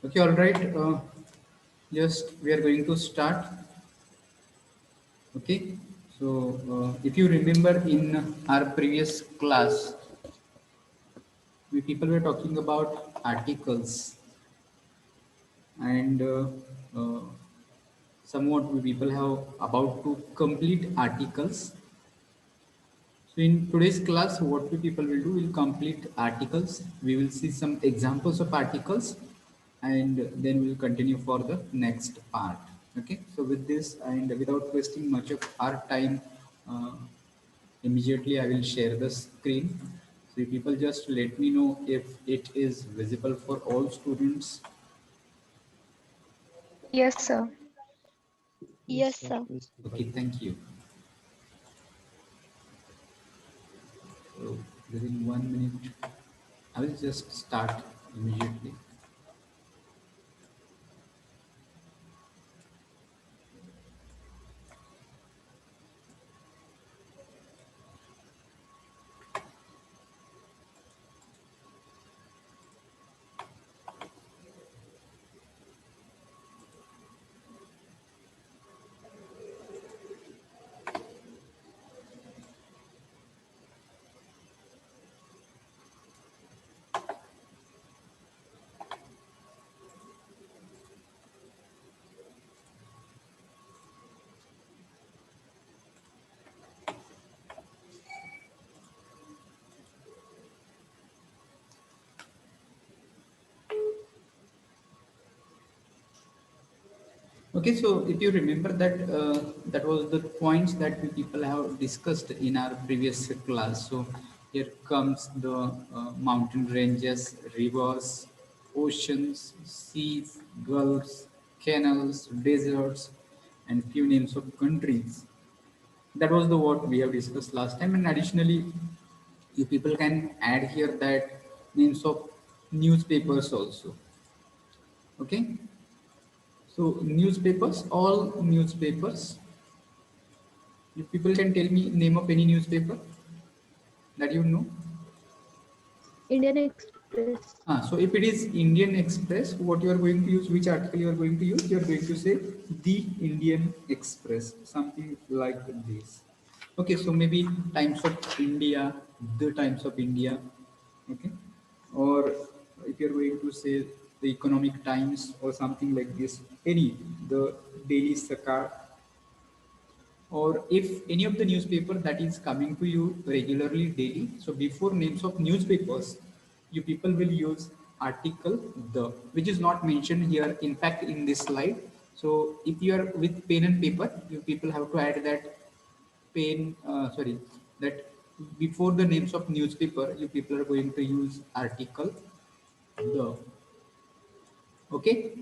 Okay, all right. Just we are going to start. Okay. So, if you remember in our previous class, we people were talking about articles and uh, somewhat we people have about to complete articles. So in today's class, what we people will do, we'll complete articles. We will see some examples of articles and then we'll continue for the next part. Okay. So with this and without wasting much of our time, uh, immediately I will share the screen. So you people just let me know if it is visible for all students. Yes, sir. Yes, Yes, sir. sir. Okay, thank you. So within 1 minute, I will just start immediately. Okay, so if you remember that that was the points that we people have discussed in our previous class. So here comes the mountain ranges, rivers, oceans, seas, gulfs, canals, deserts, and few names of countries. That was the what we have discussed last time. And additionally, you people can add here that names of newspapers also. Okay, so newspapers, all newspapers. If people can tell me name of any newspaper that you know. Indian Express. So if it is Indian Express, what you are going to use, which article you are going to use, you are going to say the Indian Express, something like this. Okay, so maybe Times of India, the Times of India. Okay, or if you are going to say the Economic Times or something like this, any the Daily Sakar, or if any of the newspaper that is coming to you regularly daily, so before names of newspapers you people will use article the, which is not mentioned here in fact in this slide. So if you are with pen and paper, you people have to add that pen, sorry, that before the names of newspaper you people are going to use article the. Okay.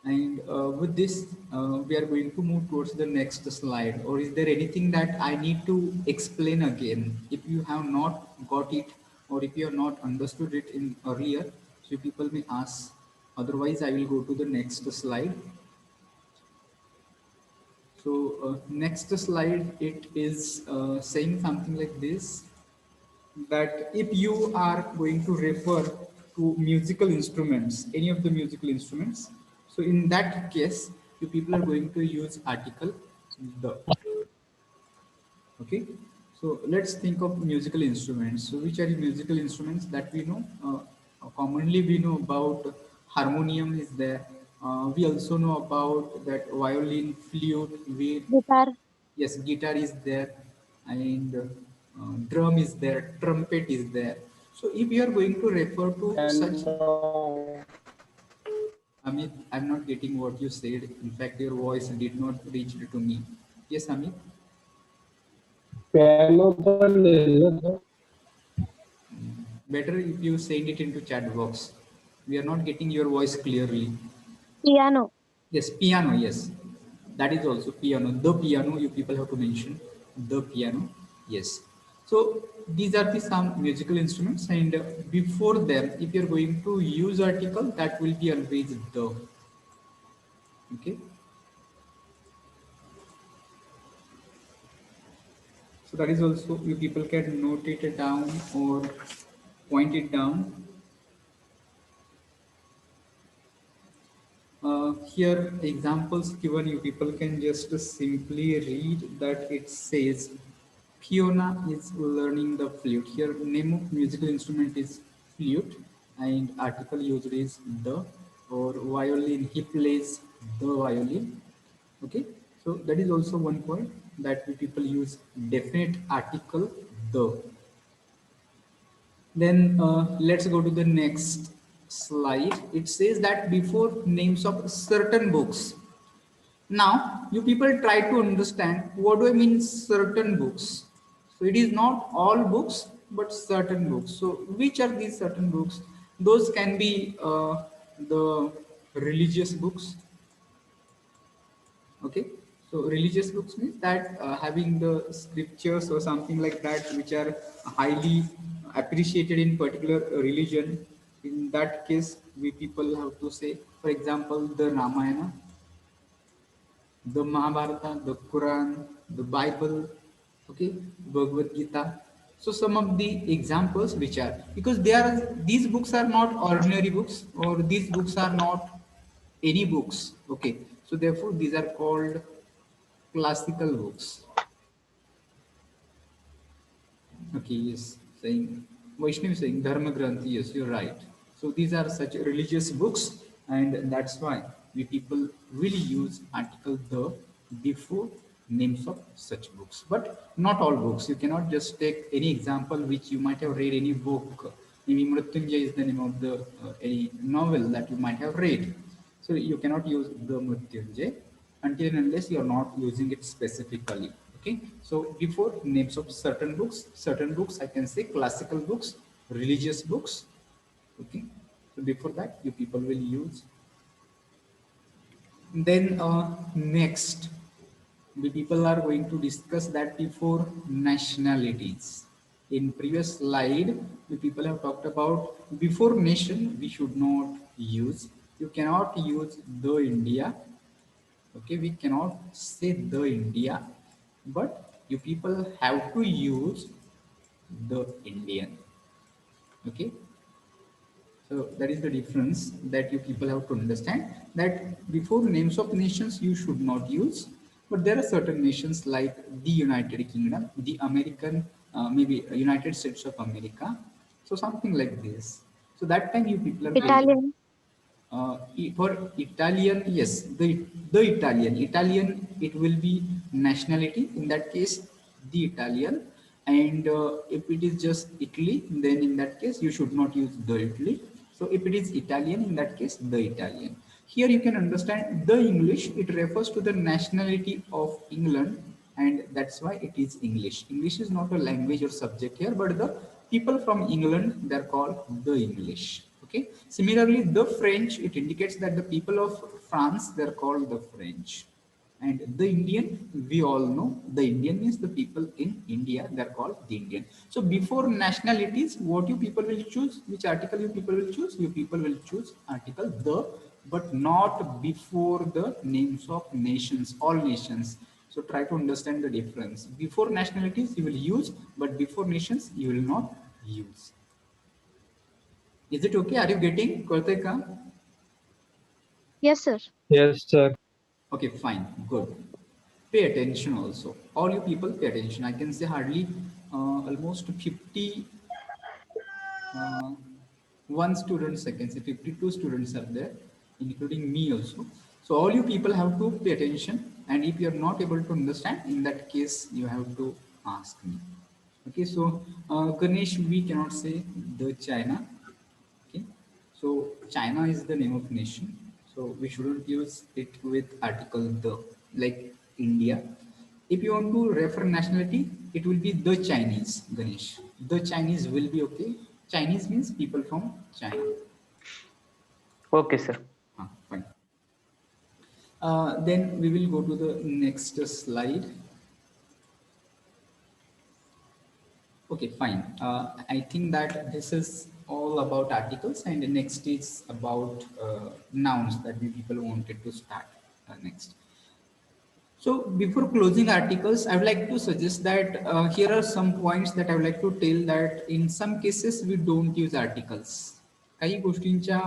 And with this, we are going to move towards the next slide. Or is there anything that I need to explain again? If you have not got it, or if you have not understood it in earlier, so people may ask. Otherwise, I will go to the next slide. So next slide, it is saying something like this, that if you are going to refer to musical instruments, any of the musical instruments, so in that case, you people are going to use article the. Okay. So let's think of musical instruments. So which are the musical instruments that we know? Commonly we know about harmonium is there. We also know about that violin, flute, we, Guitar. yes, guitar is there, and drum is there, trumpet is there. So if you are going to refer to such, Piano. Amit, I'm not getting what you said. In fact, your voice did not reach to me. Yes, Amit. Piano पण लिहिलं ना sir. Better if you send it into chat box. We are not getting your voice clearly. Piano. Yes, piano. Yes, that is also piano. The piano. You people have to mention the piano. Yes. So these are the some musical instruments, and before them, if you are going to use article, that will be always the. Okay. So that is also you people can note it down or point it down. here examples given you, people can just simply read that it says Fiona is learning the flute. Here name of musical instrument is flute and article used is the, or violin, he plays the violin. Okay, so that is also one point that we people use definite article the. Then let's go to the next slide. It says that before names of certain books. Now, you people try to understand what do I mean certain books. So it is not all books, but certain books. So which are these certain books? Those can be the religious books. Okay, so religious books means that having the scriptures or something like that, which are highly appreciated in particular religion. In that case, we people have to say, for example, the Ramayana, the Mahabharata, the Quran, the Bible, okay, Bhagavad Gita. So some of the examples which are, because they are, these books are not ordinary books, or these books are not any books. Okay, so therefore these are called classical books. Okay, yes, saying Vaishnavi saying Dharma Granth. Yes, you're right. So these are such religious books, and that's why we people really use article the before names of such books. But not all books. You cannot just take any example which you might have read any book. Maybe Mrityunjay is the name of the any novel that you might have read. So you cannot use the Mrityunjay until and unless you are not using it specifically. Okay, so before names of certain books, I can say classical books, religious books. Okay, so before that, you people will use. Then next, we people are going to discuss that before nationalities. In previous slide, we people have talked about before nation, we should not use. You cannot use the India. Okay, we cannot say the India, but you people have to use the Indian. Okay, so that is the difference that you people have to understand, that before names of nations you should not use, but there are certain nations like the United Kingdom, the American, maybe United States of America, so something like this. So that time you people are going. Italian. For Italian, yes, the Italian, it will be nationality. In that case, the Italian. And if it is just Italy, then in that case, you should not use the Italy. So if it is Italian, in that case, the Italian. Here you can understand the English, it refers to the nationality of England, and that's why it is English. English is not a language or subject here, but the people from England, they're called the English. Okay. Similarly, the French, it indicates that the people of France, they're called the French. And the Indian, we all know the Indian means the people in India, they're called the Indian. So before nationalities, what you people will choose, which article you people will choose? You people will choose article the, but not before the names of nations, all nations. So try to understand the difference. Before nationalities, you will use, but before nations, you will not use. Is it okay? Are you getting? Karthik, huh? Yes, sir. Yes, sir. Okay, fine, good. Pay attention also. All you people pay attention. I can say hardly almost 50 uh, one students, I can say 52 students are there, including me also. So all you people have to pay attention. And if you are not able to understand, in that case, you have to ask me. Okay, so Ganesh, we cannot say the China. Okay, so China is the name of nation, so we shouldn't use it with article the, like India. If you want to refer nationality, it will be the Chinese, Ganesh. The Chinese will be okay. Chinese means people from China. Okay, sir. Fine. Then we will go to the next slide. Okay, fine. I think that this is all about articles, and the next is about nouns that we people wanted to start next. So before closing articles, I would like to suggest that here are some points that I would like to tell, that in some cases we don't use articles. काही गोष्टींच्या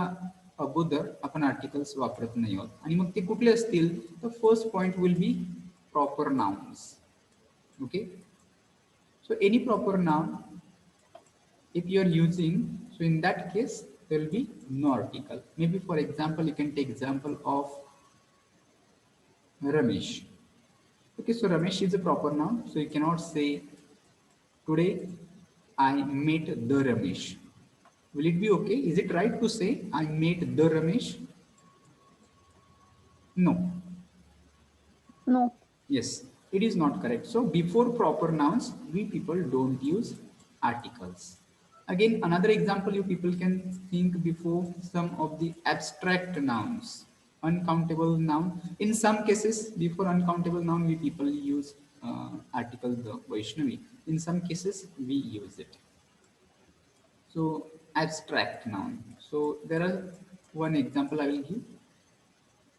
अगोदर आपण articles वापरत नाही आहोत. आणि मग ते कुठले असतील तर first point will be proper nouns. Okay, so any proper noun if you are using, so in that case there will be no article. Maybe for example you can take example of Ramesh. Okay, so Ramesh is a proper noun, so you cannot say today I met the Ramesh. Will it be okay? Is it right to say I met the Ramesh? No. No. Yes, it is not correct. So before proper nouns, we people don't use articles. Again, another example you people can think before some of the abstract nouns, uncountable noun. In some cases, before uncountable noun, we people use article the Vaishnavi. In some cases, we use it. So abstract noun. So there are one example I will give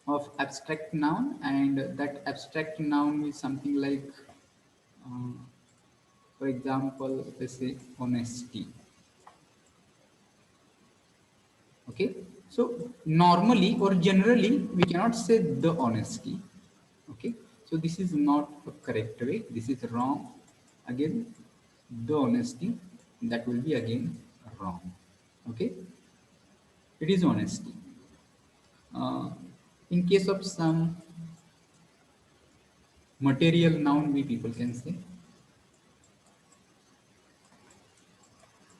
of abstract noun, and that abstract noun is something like, uh, for example, let's say honesty. Okay, so normally or generally we cannot say the honesty. Okay, so this is not a correct way, this is wrong. Again, the honesty, that will be again wrong. Okay, it is honesty. uh, in case of some material noun, we people can say,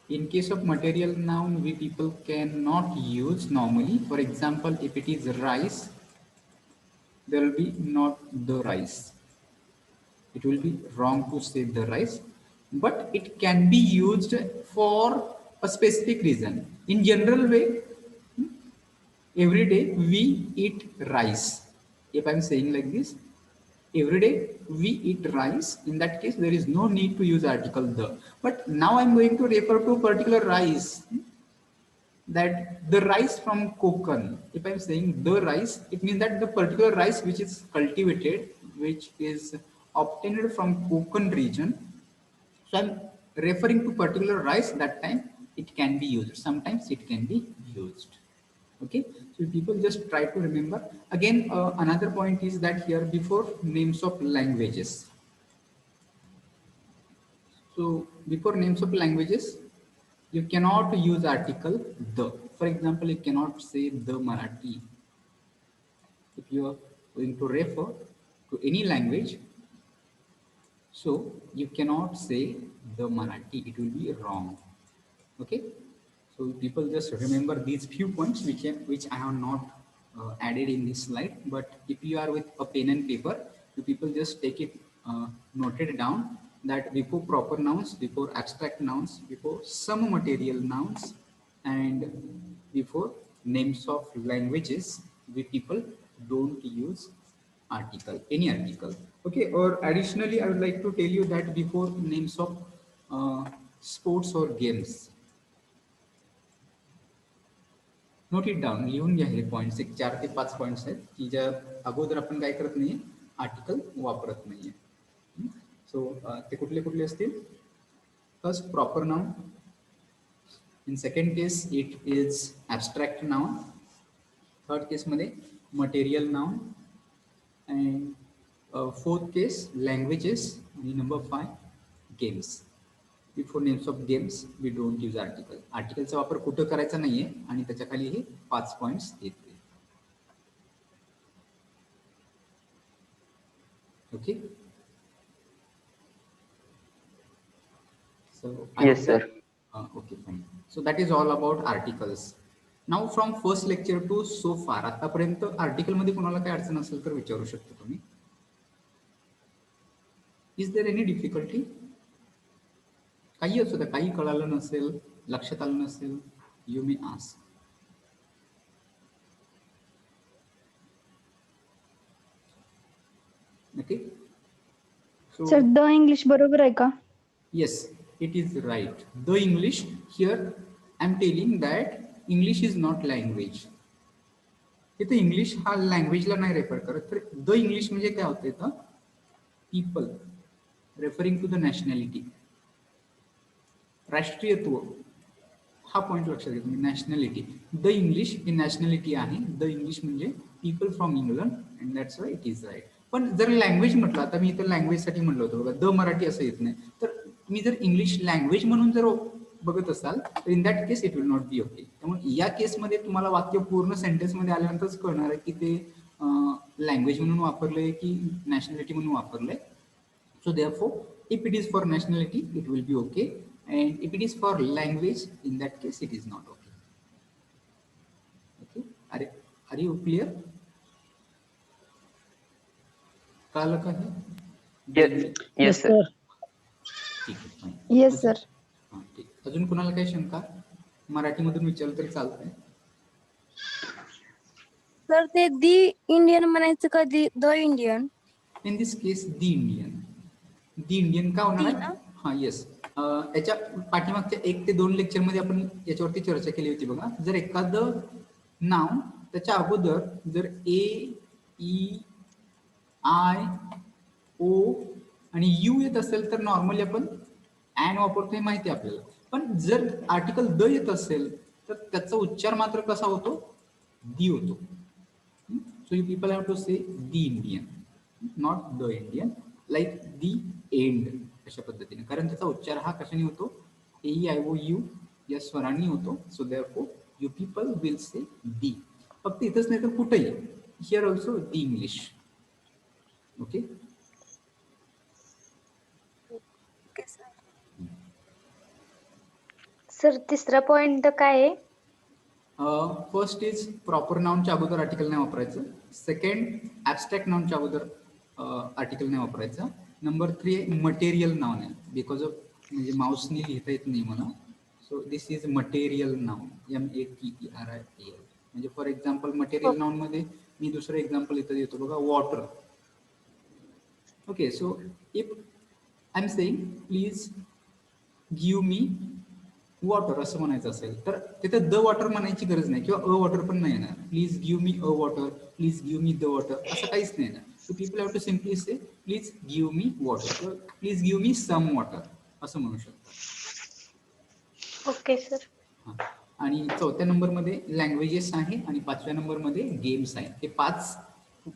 in case of material noun, we people cannot use normally. For example, if it is rice, there will be not the rice. It will be wrong to say the rice, but it can be used for a specific reason. In general way, every day we eat rice. If I'm saying like this, every day we eat rice, in that case there is no need to use article the. But now I'm going to refer to particular rice, that the rice from Konkan. If I'm saying the rice, it means that the particular rice which is cultivated, which is obtained from Konkan region. So I'm referring to particular rice, that time it can be used. Sometimes it can be used. Okay, so people just try to remember. Again, another point is that here before names of languages. So before names of languages, you cannot use article the. For example, you cannot say the Marathi. If you are going to refer to any language, so you cannot say the Marathi. It will be wrong. Okay, so people just remember these few points which I have not added in this slide. But if you are with a pen and paper, you people just take it, note it down, that before proper nouns, before abstract nouns, before some material nouns, and before names of languages, we people don't use article, any article. Okay, or additionally I would like to tell you that before names of sports or games, note it down, लिहून घ्या हे points. एक 4 ते 5 points आहेत की ज्या अगोदर आपण काय करत नाहीये, आर्टिकल वापरत नाहीये. सो ते कुठले कुठले असतील? First proper noun, in second case it is abstract noun, third case मध्ये material noun, and fourth case languages, आणि number 5 games. Before names of games we don't use article. आर्टिकलचा वापर कुठं करायचा नाहीये, आणि त्याच्या खाली हे 5 पॉइंट्स येतील. Okay, so Yes, sir. Okay, fine. So that is all about articles. Now from first lecture to so far, आतापर्यंत आर्टिकल मध्ये कोणाला काय अडचण असेल तर विचारू शकता तुम्ही. Is there any difficulty? काही असू द्या, काही कळालं नसेल, लक्षात आलं नसेल, you may ask. Okay, sir the English बरोबर आहे का? yes, it is right. The English, here I am telling that English is not language. इथे इंग्लिश हा लँग्वेजला नाही रेफर करत, तर द इंग्लिश म्हणजे काय होतं इथं? People, referring to the nationality, राष्ट्रीयत्व. हा पॉईंट लक्षात घ्या तुम्ही, नॅशनॅलिटी. द इंग्लिश ही नॅशनॅलिटी आहे. द इंग्लिश म्हणजे people from England and that's why it is right. पण जर लँग्वेज म्हटलं, आता मी इथं लँग्वेजसाठी म्हटलं होतं बघा, द मराठी असं येत नाही, तर तुम्ही जर इंग्लिश लँग्वेज म्हणून जर बघत असाल तर in that case it will not be okay. त्यामुळे या केसमध्ये तुम्हाला वाक्य पूर्ण सेंटेन्समध्ये आल्यानंतरच कळणार आहे की ते लँग्वेज म्हणून वापरलंय की नॅशनॅलिटी म्हणून वापरलंय. So therefore, if it is for nationality, it will be okay, and if it is for language, in that case, it is not okay. Okay, are you clear? कळलं का हे? Yes sir. ठीक आहे, fine. Yes sir. हां, ठीक. अजून कुणाला काही शंका मराठीमधून विचारलं तरी चालतंय. सर ते दी इंडियन म्हणायचं का the Indian? In this case the Indian. The Indian का होणार आहे? हां, येस. याच्या पाठीमागच्या 1 ते 2 लेक्चरमध्ये आपण याच्यावरती चर्चा केली होती बघा. जर एखादं नाव त्याच्या अगोदर जर ए, ई, आय, ओ आणि यू येत असेल तर नॉर्मली आपण ॲन वापरतो हे माहिती आहे आपल्याला. पण जर आर्टिकल द येत असेल तर त्याचा उच्चार मात्र कसा होतो? दी होतो. So you people have to say the Indian, not the Indian, like the and अशा पद्धतीने. कारण त्याचा उच्चार हा कशाने होतो? ए, आय, ओ, यू या स्वरांनी होतो. So therefore you people will say the. फक्त इथंच नाही तर कुठेही, here also the English. Okay. Sir तिसरा पॉइंट काय आहे? फर्स्ट इज प्रॉपर नाउनच्या अगोदर आर्टिकल नाही वापरायचं. सेकंड, ॲबस्ट्रॅक्ट नाउनच्या अगोदर आर्टिकल नाही वापरायचं. नंबर 3 मटेरियल नाउन आहे, बिकॉज ऑफ म्हणजे माऊसनी लिहिता येत नाही मला. So this is material noun, MATERIAL. म्हणजे फॉर एक्झाम्पल मटेरियल नाउनमध्ये मी दुसरं एक्झाम्पल इथं देतो बघा, water. Okay, so if I am saying please give me water असं म्हणायचं असेल तर तिथं द वॉटर म्हणायची गरज नाही किंवा अ वॉटर पण नाही येणार. Please give me a water, please give me the water असं काहीच नाही येणार. So people have to simply say please give me water किंवा please give me some water असं म्हणू शकतो. Okay sir. हां, आणि 4थ्या नंबरमध्ये लँग्वेजेस आहे आणि 5व्या नंबरमध्ये गेम्स आहे. हे 5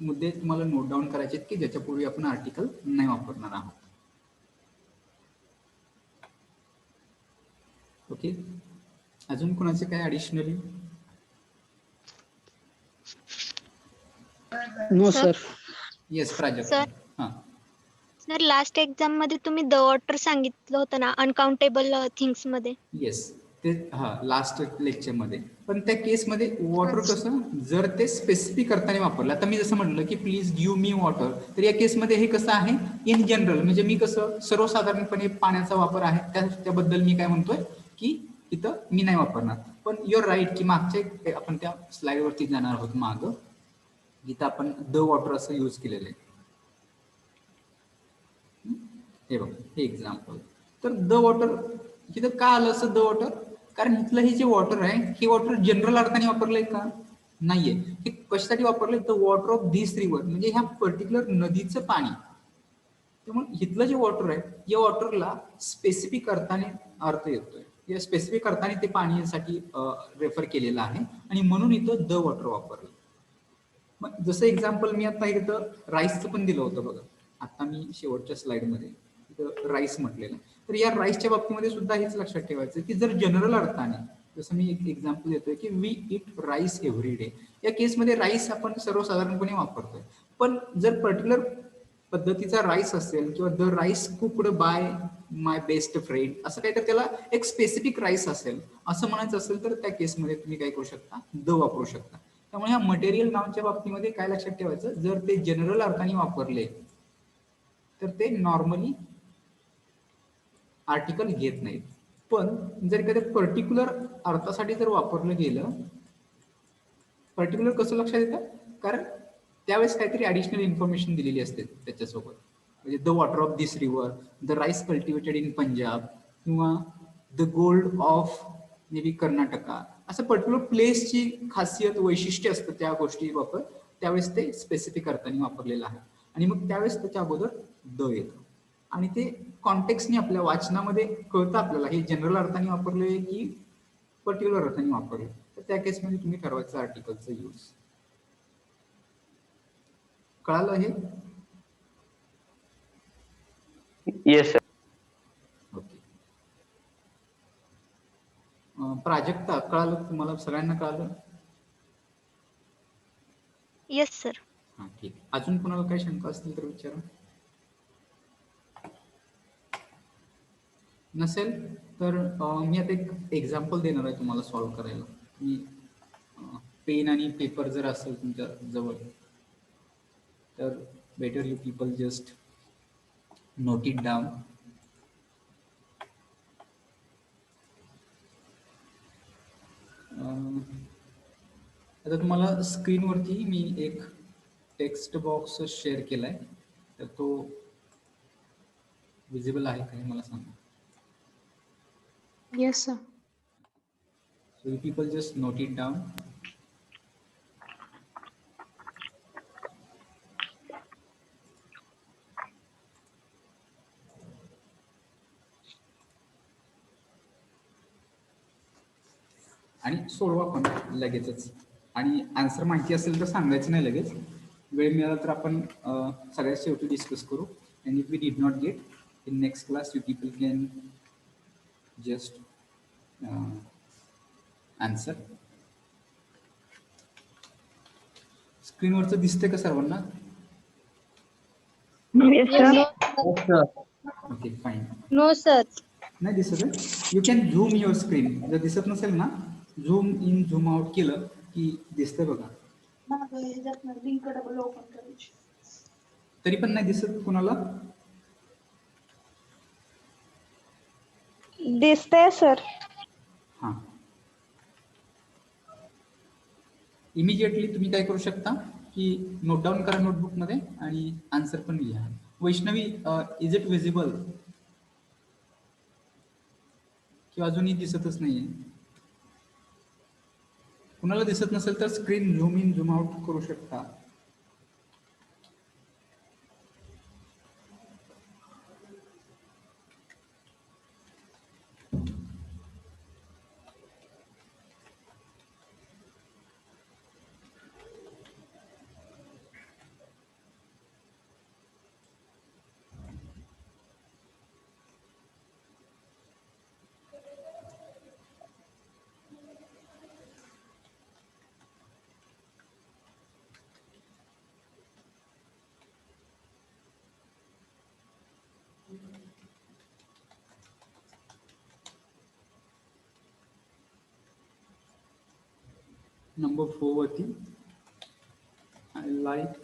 मुद्दे तुम्हाला नोट डाऊन करायचे आहेत की ज्याच्यापूर्वी आपण आर्टिकल नाही वापरणार आहोत. ओके, अजून कोणाचे काय additionally? No sir. Sir. Yes Prajakt. Sir. हां, सर लास्ट एक्झाम मध्ये तुम्ही द वॉटर सांगितलं होतं ना अनकाउंटेबल थिंग्स मध्ये. येस, ते लास्ट लेक्चरमध्ये. पण त्या केसमध्ये वॉटर कसं जर ते स्पेसिफिक करताना वापरलं, आता मी जसं म्हटलं की प्लीज गिव्ह मी वॉटर, तर या केसमध्ये हे कसं आहे इन जनरल, म्हणजे मी कसं सर्वसाधारणपणे पाण्याचा वापर आहे त्याबद्दल मी काय म्हणतोय की इथं मी नाही वापरणार. पण युअर राईट की मागच्या आपण त्या स्लाइडवरती जाणार आहोत मागं, इथं आपण द वॉटर असं यूज केलेलं आहे. हे बघ, हे एक्झाम्पल. तर द वॉटर इथं का आलं असं द वॉटर? कारण इथलं हे जे वॉटर आहे हे वॉटर जनरल अर्थाने वापरलंय का? नाहीये. हे कशासाठी वापरलंय? The water of this river, म्हणजे ह्या पर्टिक्युलर नदीचं पाणी. त्यामुळे इथलं जे वॉटर आहे या वॉटरला स्पेसिफिक अर्थाने अर्थ येतोय, या स्पेसिफिक अर्थाने ते पाण्यासाठी रेफर केलेलं आहे आणि म्हणून इथं द वॉटर वापरलं. मग जसं एक्झाम्पल मी आता इथं राईसचं पण दिलं होतं बघा, आता मी शेवटच्या स्लाइडमध्ये इथं राईस म्हटलेलं आहे. तर या राईसच्या बाबतीमध्ये सुद्धा हेच लक्षात ठेवायचं की जर जनरल अर्थाने, जसं मी एक एक्झाम्पल देतोय की we eat rice every day, या केसमध्ये राईस आपण सर्वसाधारणपणे वापरतोय. पण जर पर्टिक्युलर पद्धतीचा राईस असेल किंवा the rice cooked bye my best friend असं काही, तर त्याला एक स्पेसिफिक राईस असेल असं म्हणायचं असेल तर त्या केसमध्ये तुम्ही काय करू शकता? द वापरू शकता. त्यामुळे ह्या मटेरियल नावाच्या बाबतीमध्ये काय लक्षात ठेवायचं, जर ते जनरल अर्थाने वापरले तर ते नॉर्मली आर्टिकल घेत नाहीत. पण जर एखाद्या पर्टिक्युलर अर्थासाठी जर वापरलं गेलं, पर्टिक्युलर कसं लक्षात येतं? कारण त्यावेळेस काहीतरी ॲडिशनल इन्फॉर्मेशन दिलेली असते त्याच्यासोबत, म्हणजे the water of this river, the rice cultivated in Punjab किंवा the gold of may be Karnataka, असं पर्टिक्युलर प्लेसची खासियत वैशिष्ट्य असतं त्या गोष्टी वापर, त्यावेळेस ते स्पेसिफिक अर्थाने वापरलेलं आहे आणि मग त्यावेळेस त्याच्या अगोदर द येतं आणि ते कॉन्टेक्स्टने आपल्या वाचनामध्ये कळतं आपल्याला हे जनरल अर्थाने वापरलंय की पर्टिक्युलर अर्थाने वापरलं तर त्या केसमध्ये तुम्ही ठरवायचं आर्टिकलचं यूज. कळालं हे? Yes sir. ओके. प्राजक्ता कळालं तुम्हाला? सगळ्यांना कळालं? Yes sir. हा ठीक. अजून कोणाला काही शंका असतील तर विचारा. नसेल तर मी आता एक एक्झाम्पल देणार आहे तुम्हाला सॉल्व्ह करायला. मी पेन आणि पेपर जर असेल तुमच्या जवळ तर better you people just note it down. आता तुम्हाला स्क्रीनवरती मी एक टेक्स्ट बॉक्स शेअर केलाय तर तो विजिबल आहे का हे मला सांगा. Yes, sir. So you people just note it down. आणि सोडवा पण लगेचच. आणि आन्सर माहिती असेल तर सांगायचं नाही लगेच. वेळ मिळाला तर आपण सगळ्यात शेवटी डिस्कस करू. And if we did not get in next class you people can just answer. स्क्रीनवरचं दिसतंय का सर्वांना? Okay fine. No sir. नाही दिसत आहे? You can zoom your screen. जर दिसत नसेल ना झूम इन झूम आउट केलं की दिसतंय बघा. तरी पण नाही दिसत कुणाला? दिसतंय सर. हां. इमिजिएटली तुम्ही काय करू शकता की नोट डाऊन करा नोटबुकमध्ये आणि आन्सर पण लिहा. वैष्णवी, इज इट विजिबल किंवा अजूनही दिसतच नाहीये? कुणाला दिसत नसेल तर स्क्रीन झूम इन झूम आउट करू शकता. नंबर 4 वरती I like